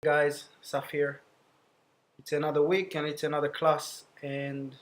Guys, Assaff here. It's another week and it's another class, and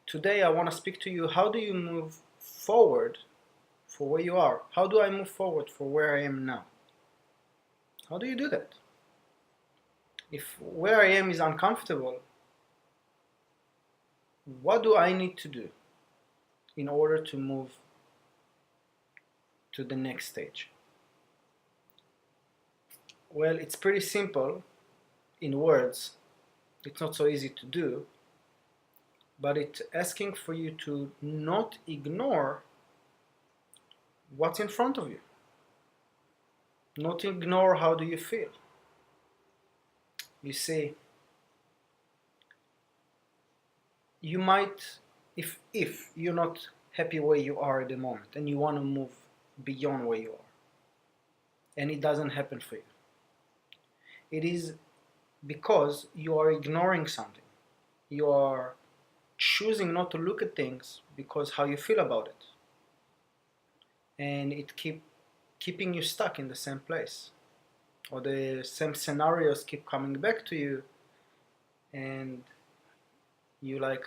today I want to speak to you. How do you move forward for where you are? How do I move forward for where I am now? How do you do that? If where I am is uncomfortable, what do I need to do in order to move to the next stage? Well, it's pretty simple in words. It's not so easy to do, but it's asking for you to not ignore what's in front of you. Not ignore how do you feel. You see, you might, if you're not happy where you are at the moment and you want to move beyond where you are, and it doesn't happen for you, it is because you are ignoring something. You are choosing not to look at things because how you feel about it, and it keeping you stuck in the same place, or the same scenarios keep coming back to you, and you like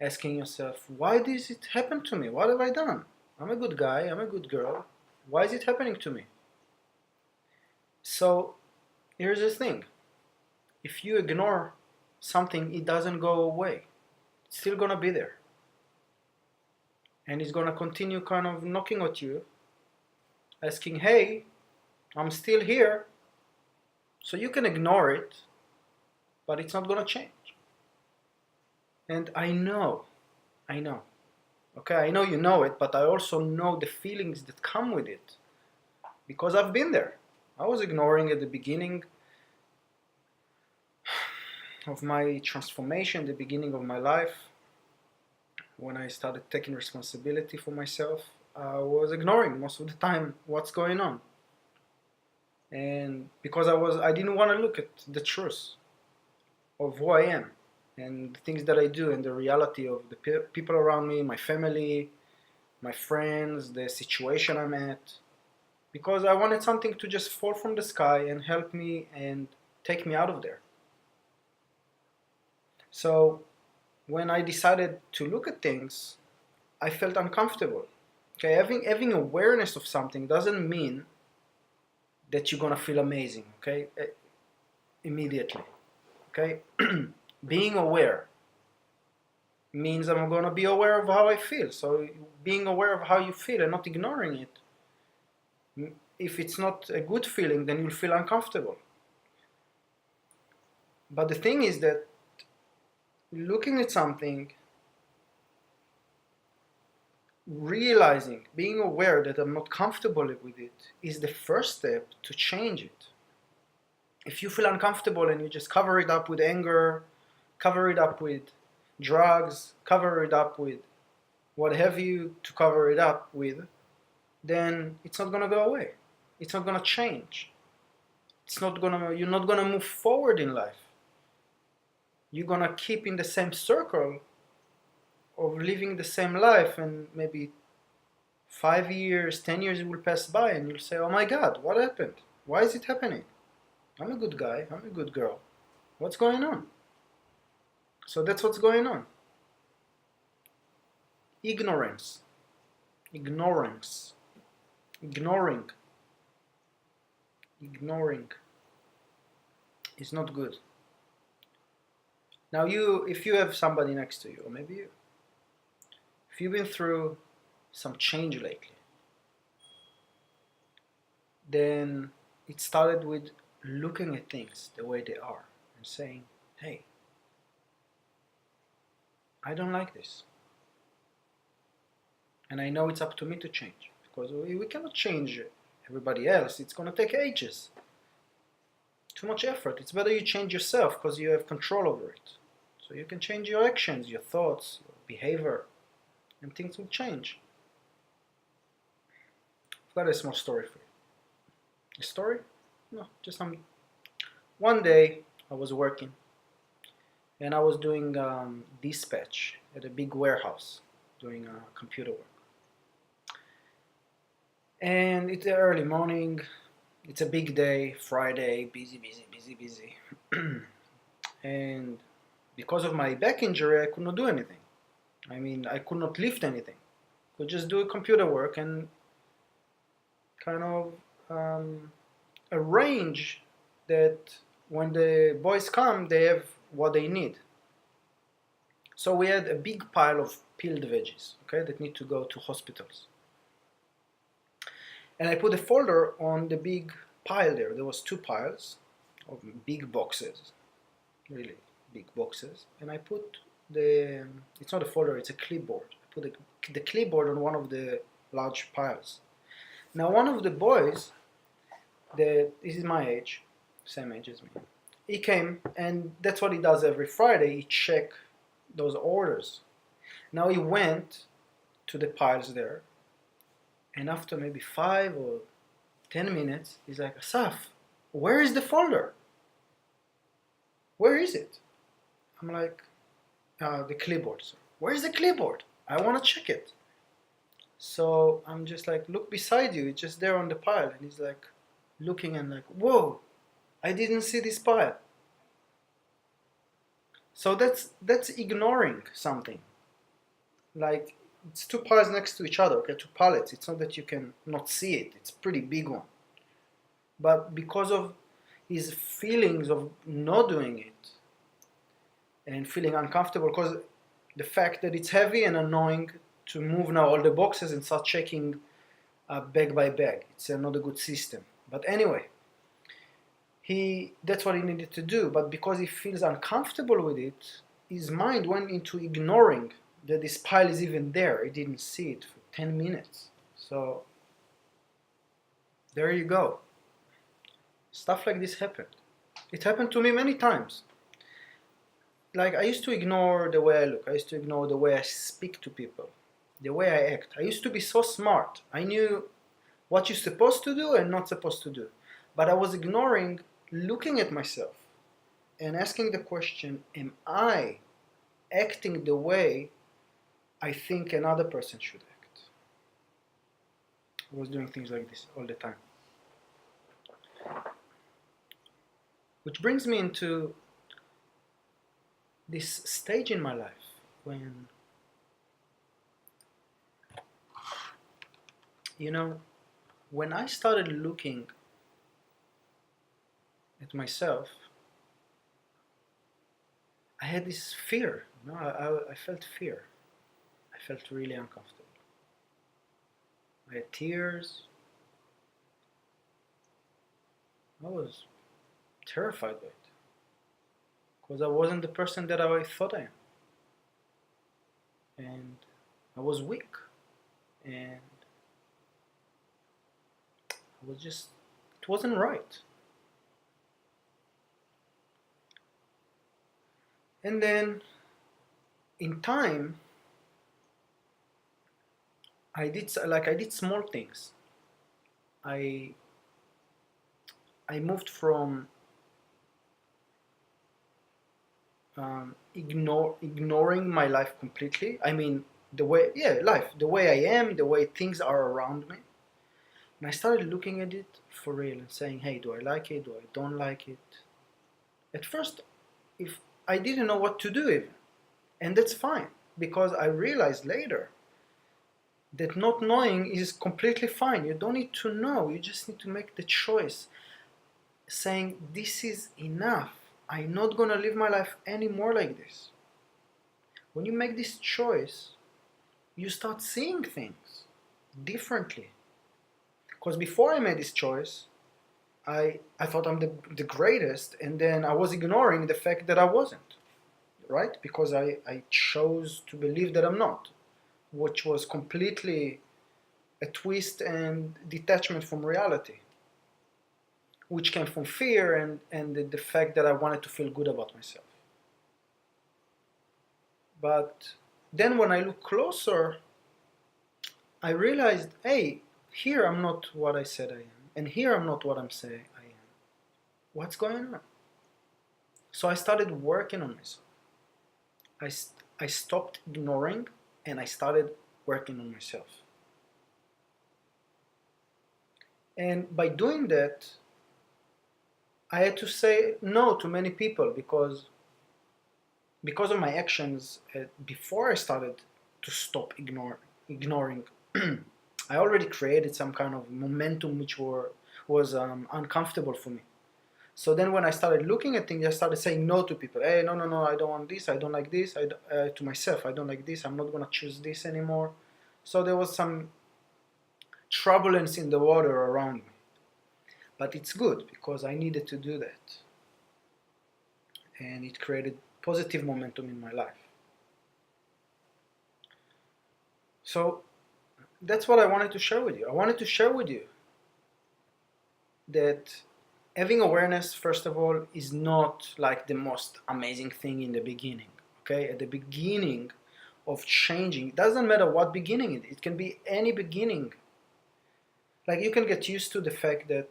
asking yourself, why does it happen to me? What have I done? I'm a good guy, I'm a good girl. Why is it happening to me? So here's the thing. If you ignore something, it doesn't go away. It's still gonna be there. And it's gonna continue kind of knocking at you, asking, hey, I'm still here. So you can ignore it, but it's not gonna change. And I know, okay, I know you know it, but I also know the feelings that come with it because I've been there. I was ignoring at the beginning of my transformation, the beginning of my life, when I started taking responsibility for myself. I was ignoring most of the time what's going on, and because I didn't want to look at the truth of who I am and the things that I do and the reality of the people around me, my family, my friends, the situation I'm at, because I wanted something to just fall from the sky and help me and take me out of there. So when I decided to look at things, I felt uncomfortable. Okay, having awareness of something doesn't mean that you're gonna feel amazing, okay, immediately. Okay, being aware means I'm gonna be aware of how I feel. So being aware of how you feel and not ignoring it. If it's not a good feeling, then you'll feel uncomfortable. But the thing is that looking at something, realizing, being aware that I'm not comfortable with it is the first step to change it. If you feel uncomfortable and you just cover it up with anger, cover it up with drugs, cover it up with what have you to cover it up with, then it's not going to go away. It's not going to change. You're not going to move forward in life. You're going to keep in the same circle of living the same life, and maybe 5 years, 10 years will pass by and you'll say, oh my God, what happened? Why is it happening? I'm a good guy, I'm a good girl. What's going on? So that's what's going on. Ignorance, ignoring is not good. Now if you have somebody next to you, or maybe you, if you've been through some change lately, then it started with looking at things the way they are and saying, hey, I don't like this. And I know it's up to me to change, because we cannot change everybody else. It's going to take ages. Too much effort. It's better you change yourself because you have control over it. So you can change your actions, your thoughts, your behavior, and things will change. I've got a small story for you. A story? No, just one day I was working and I was doing dispatch at a big warehouse, doing computer work. And it's early morning, It's a big day, Friday, busy, busy, busy, busy. And because of my back injury, I could not do anything. I mean, I could not lift anything. Could just do computer work and kind of arrange that when the boys come, they have what they need. So we had a big pile of peeled veggies, okay, that need to go to hospitals. And I put a folder on the big pile there. There was two piles of big boxes, really big boxes. And I put it's not a folder, it's a clipboard. I put the clipboard on one of the large piles. Now one of the boys, this is my age, same age as me, he came, and that's what he does every Friday. He check those orders. Now he went to the piles there, and after maybe 5 or 10 minutes, he's like, Assaff, where is the folder? Where is it? I'm like, the clipboard. So, where is the clipboard? I want to check it. So I'm just like, look beside you. It's just there on the pile. And he's like, looking and like, whoa, I didn't see this pile. So that's ignoring something. Like, it's two piles next to each other, okay, two pallets. It's not that you can not see it. It's a pretty big one. But because of his feelings of not doing it and feeling uncomfortable, because the fact that it's heavy and annoying to move now all the boxes and start checking bag by bag. It's not a good system. But anyway, that's what he needed to do. But because he feels uncomfortable with it, his mind went into ignoring that this pile is even there. He didn't see it for 10 minutes. So there you go. Stuff like this happened. It happened to me many times. Like, I used to ignore the way I look. I used to ignore the way I speak to people, the way I act. I used to be so smart. I knew what you're supposed to do and not supposed to do. But I was ignoring looking at myself and asking the question, am I acting the way I think another person should act? I was doing things like this all the time. Which brings me into this stage in my life when, when I started looking at myself, I had this fear. I felt fear. I felt really uncomfortable. I had tears. I was terrified by it because I wasn't the person that I thought I am, and I was weak, and it wasn't right. And then in time, I did small things. I moved from ignoring my life completely. I mean, the way I am, the way things are around me. And I started looking at it for real and saying, hey, do I like it? Do I don't like it? At first, if I didn't know what to do even. And that's fine, because I realized later that not knowing is completely fine. You don't need to know. You just need to make the choice, saying, this is enough. I'm not going to live my life anymore like this. When you make this choice, you start seeing things differently. Because before I made this choice, I thought I'm the greatest, and then I was ignoring the fact that I wasn't, right? Because I chose to believe that I'm not, which was completely a twist and detachment from reality, which came from fear and the fact that I wanted to feel good about myself. But then when I look closer, I realized, hey, here I'm not what I said I am, and here I'm not what I'm saying I am. What's going on? So I started working on myself. I stopped ignoring and I started working on myself. And by doing that, I had to say no to many people because of my actions before I started to stop ignoring. I already created some kind of momentum which was uncomfortable for me. So then when I started looking at things, I started saying no to people. Hey, no, no, no, I don't want this, I don't like this. To myself, I don't like this, I'm not going to choose this anymore. So there was some turbulence in the water around me. But it's good because I needed to do that. And it created positive momentum in my life. So that's what I wanted to share with you. I wanted to share with you that having awareness, first of all, is not like the most amazing thing in the beginning. Okay, at the beginning of changing, it doesn't matter what beginning it can be any beginning. Like you can get used to the fact that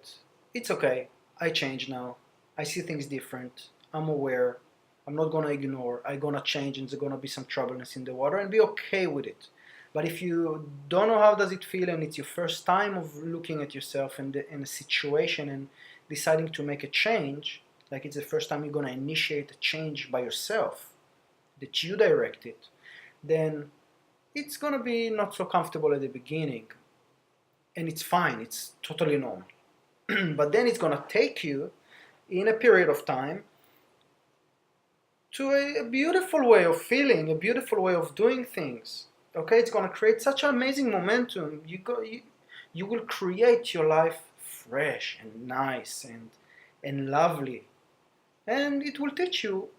it's okay, I change now, I see things different, I'm aware, I'm not gonna ignore, I'm gonna change, and there's gonna be some troubleness in the water, and be okay with it. But if you don't know how does it feel, and it's your first time of looking at yourself in a situation and deciding to make a change, like it's the first time you're gonna initiate a change by yourself, that you direct it, then it's gonna be not so comfortable at the beginning, and it's fine, it's totally normal. But then it's gonna take you in a period of time to a beautiful way of feeling, a beautiful way of doing things. Okay, it's gonna create such amazing momentum. You will create your life fresh and nice and lovely, and it will teach you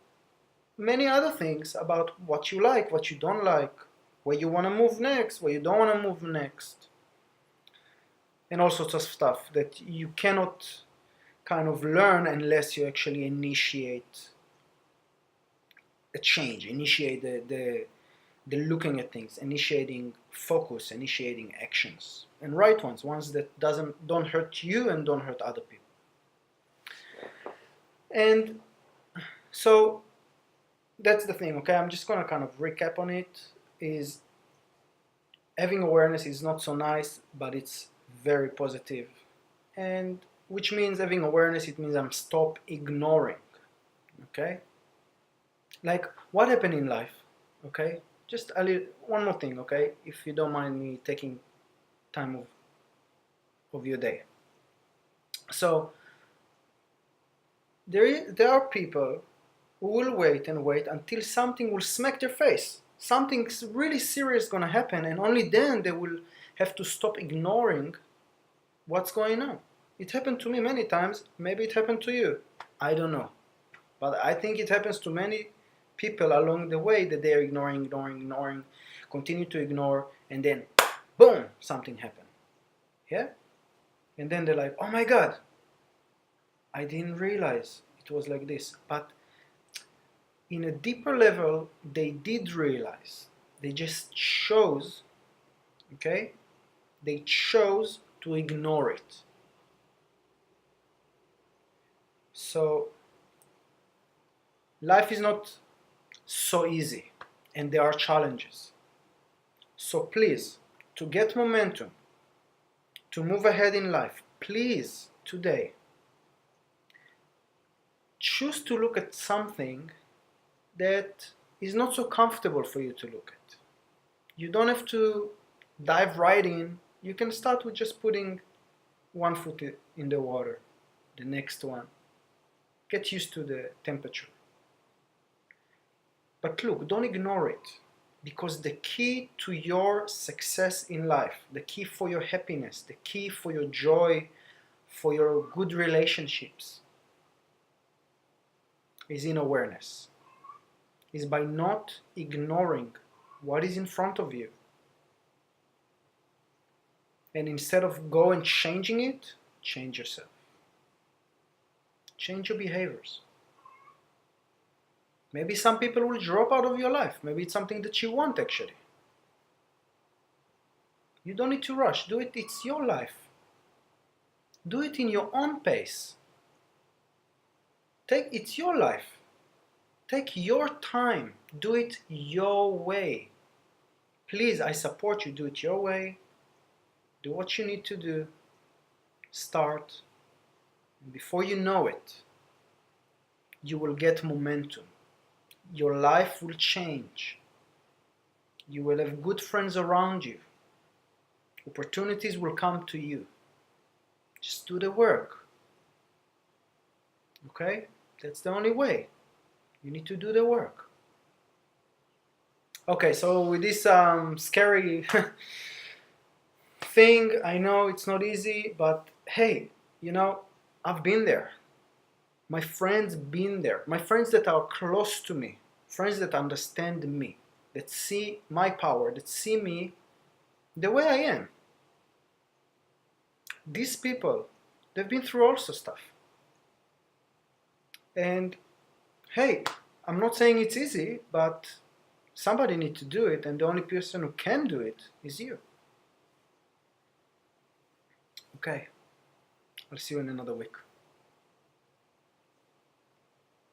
many other things about what you like, what you don't like, where you want to move next, where you don't want to move next, and all sorts of stuff that you cannot kind of learn unless you actually initiate a change, initiate the looking at things, initiating focus, initiating actions, and right ones that don't hurt you and don't hurt other people. And so that's the thing, okay? I'm just gonna kind of recap on it. Is having awareness is not so nice, but it's very positive. And which means having awareness, it means I'm stop ignoring, okay? Like what happened in life, okay? Just one more thing, okay? If you don't mind me taking time of your day. So there are people who will wait and wait until something will smack their face. Something's really serious gonna happen, and only then they will have to stop ignoring what's going on. It happened to me many times. Maybe it happened to you. I don't know. But I think it happens to many people along the way that they're ignoring, continue to ignore, and then boom, something happened. Yeah? And then they're like, oh my God, I didn't realize it was like this. But in a deeper level, they did realize. They just chose, okay? They chose to ignore it. So life is not so easy, and there are challenges. So please, to get momentum, to move ahead in life, please, today, choose to look at something that is not so comfortable for you to look at. You don't have to dive right in. You can start with just putting one foot in the water, the next one. Get used to the temperature. But look, don't ignore it, because the key to your success in life, the key for your happiness, the key for your joy, for your good relationships, is in awareness. Is by not ignoring what is in front of you. And instead of go and changing it, change yourself. Change your behaviors. Maybe some people will drop out of your life. Maybe it's something that you want actually. You don't need to rush. Do it. It's your life. Do it in your own pace. It's your life. Take your time. Do it your way. Please, I support you. Do it your way. Do what you need to do. Start. And before you know it, you will get momentum. Your life will change. You will have good friends around you. Opportunities will come to you. Just do the work. Okay? That's the only way. You need to do the work. Okay, so with this scary thing, I know it's not easy, but hey, you know, I've been there. My friends been there. My friends that are close to me, friends that understand me, that see my power, that see me the way I am. These people, they've been through also stuff. And hey, I'm not saying it's easy, but somebody needs to do it, and the only person who can do it is you. Okay, I'll see you in another week.